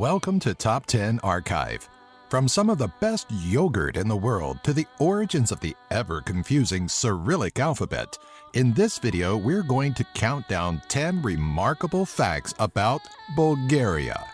Welcome to Top 10 Archive. From some of the best yogurt in the world to the origins of the ever-confusing Cyrillic alphabet, in this video we're going to count down 10 remarkable facts about Bulgaria.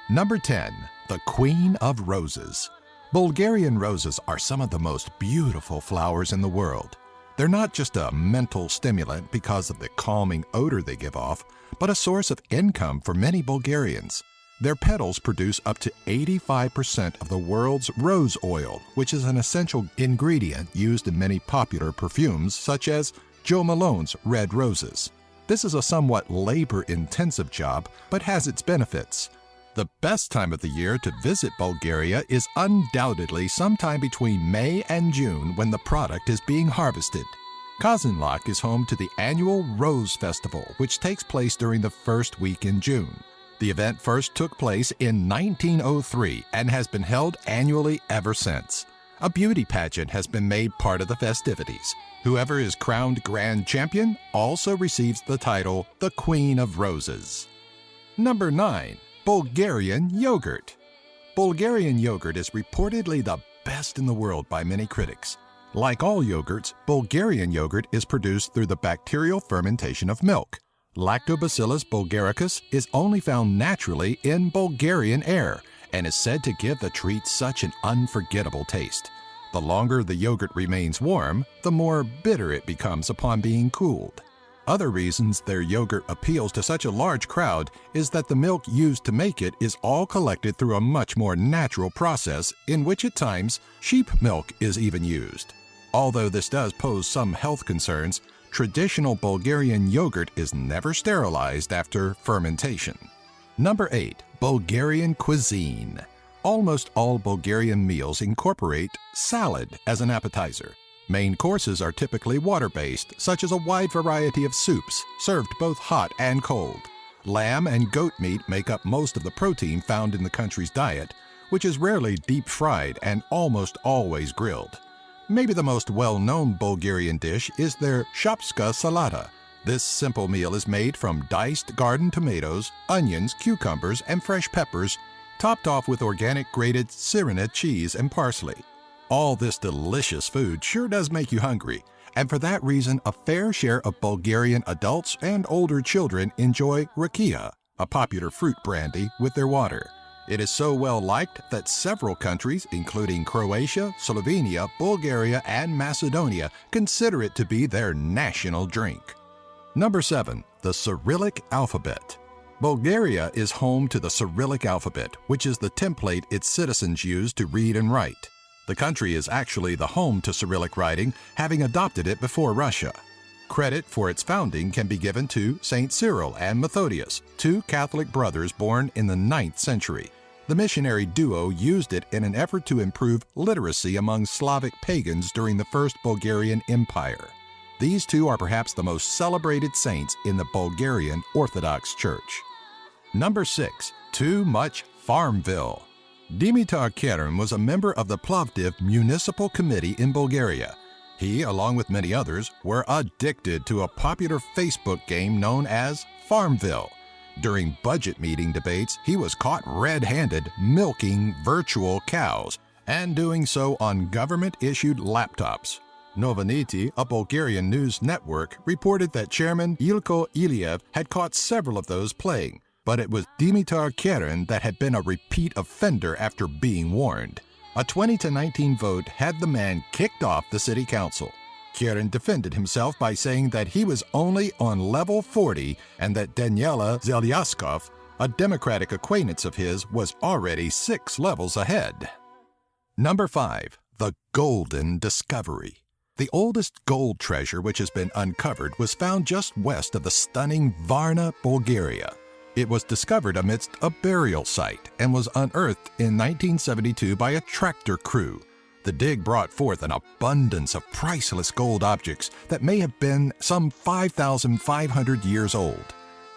Number 10. The Queen of Roses. Bulgarian roses are some of the most beautiful flowers in the world. They're not just a mental stimulant because of the calming odor they give off, but a source of income for many Bulgarians. Their petals produce up to 85% of the world's rose oil, which is an essential ingredient used in many popular perfumes, such as Jo Malone's Red Roses. This is a somewhat labor-intensive job, but has its benefits. The best time of the year to visit Bulgaria is undoubtedly sometime between May and June when the product is being harvested. Kazanlak is home to the annual Rose Festival, which takes place during the first week in June. The event first took place in 1903 and has been held annually ever since. A beauty pageant has been made part of the festivities. Whoever is crowned grand champion also receives the title the Queen of Roses. Number 9. Bulgarian yogurt. Bulgarian yogurt is reportedly the best in the world by many critics. Like all yogurts, Bulgarian yogurt is produced through the bacterial fermentation of milk. Lactobacillus bulgaricus is only found naturally in Bulgarian air and is said to give the treat such an unforgettable taste. The longer the yogurt remains warm, the more bitter it becomes upon being cooled. Other reasons their yogurt appeals to such a large crowd is that the milk used to make it is all collected through a much more natural process in which at times sheep milk is even used. Although this does pose some health concerns, traditional Bulgarian yogurt is never sterilized after fermentation. Number 8. Bulgarian cuisine. Almost all Bulgarian meals incorporate salad as an appetizer. Main courses are typically water-based, such as a wide variety of soups, served both hot and cold. Lamb and goat meat make up most of the protein found in the country's diet, which is rarely deep-fried and almost always grilled. Maybe the most well-known Bulgarian dish is their shopska salata. This simple meal is made from diced garden tomatoes, onions, cucumbers, and fresh peppers, topped off with organic grated Syrena cheese and parsley. All this delicious food sure does make you hungry, and for that reason a fair share of Bulgarian adults and older children enjoy rakia, a popular fruit brandy, with their water. It is so well liked that several countries, including Croatia, Slovenia, Bulgaria, and Macedonia, consider it to be their national drink. Number 7. The Cyrillic alphabet. Bulgaria is home to the Cyrillic alphabet, which is the template its citizens use to read and write. The country is actually the home to Cyrillic writing, having adopted it before Russia. Credit for its founding can be given to Saint Cyril and Methodius, two Catholic brothers born in the 9th century. The missionary duo used it in an effort to improve literacy among Slavic pagans during the First Bulgarian Empire. These two are perhaps the most celebrated saints in the Bulgarian Orthodox Church. Number 6. Too much Farmville. Dimitar Kerim was a member of the Plovdiv Municipal Committee in Bulgaria. He, along with many others, were addicted to a popular Facebook game known as Farmville. During budget meeting debates, he was caught red-handed milking virtual cows, and doing so on government-issued laptops. Novinity, a Bulgarian news network, reported that Chairman Ilko Iliev had caught several of those playing, but it was Dimitar Kerim that had been a repeat offender after being warned. A 20-19 vote had the man kicked off the city council. Kerim defended himself by saying that he was only on level 40 and that Daniela Zelyaskov, a Democratic acquaintance of his, was already 6 levels ahead. Number 5. The Golden Discovery. The oldest gold treasure which has been uncovered was found just west of the stunning Varna, Bulgaria. It was discovered amidst a burial site and was unearthed in 1972 by a tractor crew. The dig brought forth an abundance of priceless gold objects that may have been some 5,500 years old.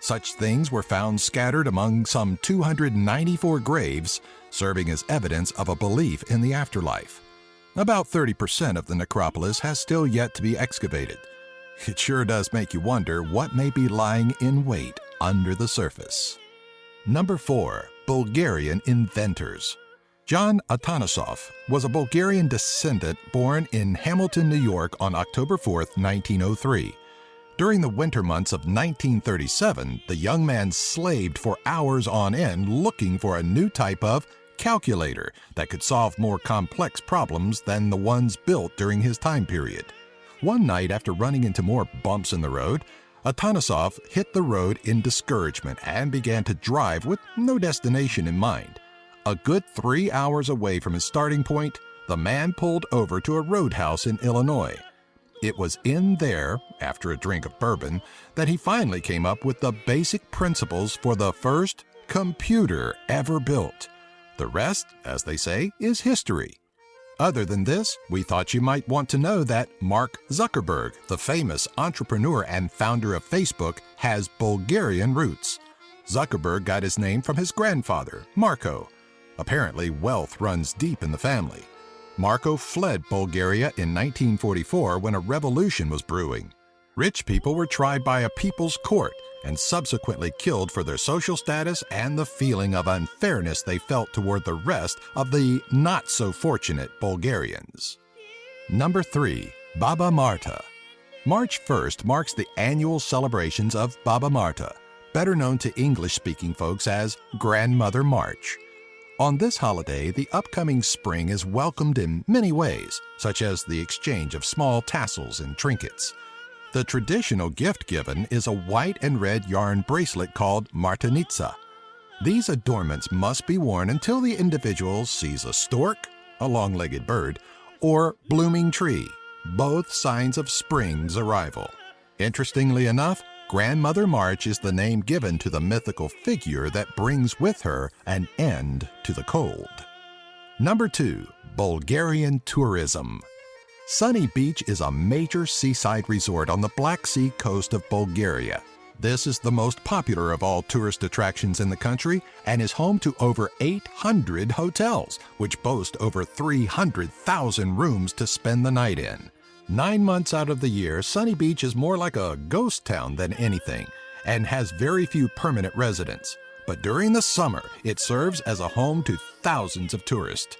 Such things were found scattered among some 294 graves, serving as evidence of a belief in the afterlife. About 30% of the necropolis has still yet to be excavated. It sure does make you wonder what may be lying in wait under the surface. Number 4. Bulgarian inventors. John Atanasov was a Bulgarian descendant born in Hamilton, New York on October 4, 1903. During the winter months of 1937, the young man slaved for hours on end looking for a new type of calculator that could solve more complex problems than the ones built during his time period. One night, after running into more bumps in the road, Atanasov hit the road in discouragement and began to drive with no destination in mind. A good 3 hours away from his starting point, the man pulled over to a roadhouse in Illinois. It was in there, after a drink of bourbon, that he finally came up with the basic principles for the first computer ever built. The rest, as they say, is history. Other than this, we thought you might want to know that Mark Zuckerberg, the famous entrepreneur and founder of Facebook, has Bulgarian roots. Zuckerberg got his name from his grandfather, Marko. Apparently, wealth runs deep in the family. Marko fled Bulgaria in 1944 when a revolution was brewing. Rich people were tried by a people's court and subsequently killed for their social status and the feeling of unfairness they felt toward the rest of the not-so-fortunate Bulgarians. Number 3. Baba Marta. March 1st marks the annual celebrations of Baba Marta, better known to English-speaking folks as Grandmother March. On this holiday, the upcoming spring is welcomed in many ways, such as the exchange of small tassels and trinkets. The traditional gift given is a white and red yarn bracelet called martinitsa. These adornments must be worn until the individual sees a stork, a long-legged bird, or blooming tree, both signs of spring's arrival. Interestingly enough, Grandmother March is the name given to the mythical figure that brings with her an end to the cold. Number 2. Bulgarian tourism. Sunny Beach is a major seaside resort on the Black Sea coast of Bulgaria. This is the most popular of all tourist attractions in the country and is home to over 800 hotels, which boast over 300,000 rooms to spend the night in. 9 months out of the year, Sunny Beach is more like a ghost town than anything and has very few permanent residents. But during the summer, it serves as a home to thousands of tourists.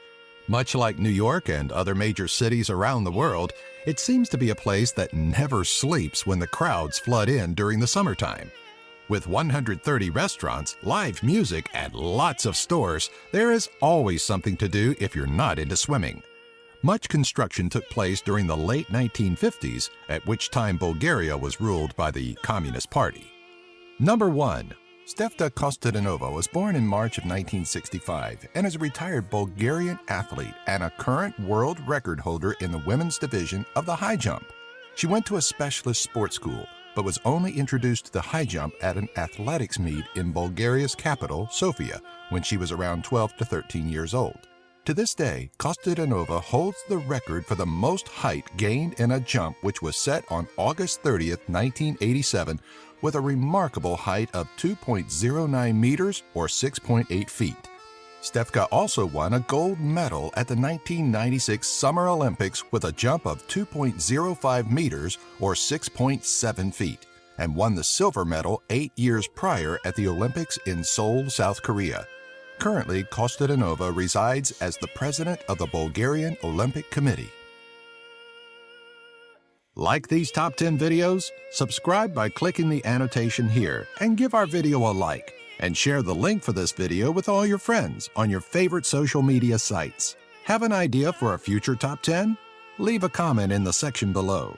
Much like New York and other major cities around the world, it seems to be a place that never sleeps when the crowds flood in during the summertime. With 130 restaurants, live music, and lots of stores, there is always something to do if you're not into swimming. Much construction took place during the late 1950s, at which time Bulgaria was ruled by the Communist Party. Number 1. Stefta Kostadinova was born in March of 1965 and is a retired Bulgarian athlete and a current world record holder in the women's division of the high jump. She went to a specialist sports school, but was only introduced to the high jump at an athletics meet in Bulgaria's capital, Sofia, when she was around 12 to 13 years old. To this day, Kostadinova holds the record for the most height gained in a jump, which was set on August 30, 1987, with a remarkable height of 2.09 meters or 6.8 feet. Stefka also won a gold medal at the 1996 Summer Olympics with a jump of 2.05 meters or 6.7 feet, and won the silver medal 8 years prior at the Olympics in Seoul, South Korea. Currently, Kostadinova resides as the president of the Bulgarian Olympic Committee. Like these top 10 videos? Subscribe by clicking the annotation here and give our video a like, and share the link for this video with all your friends on your favorite social media sites. Have an idea for a future top 10? Leave a comment in the section below.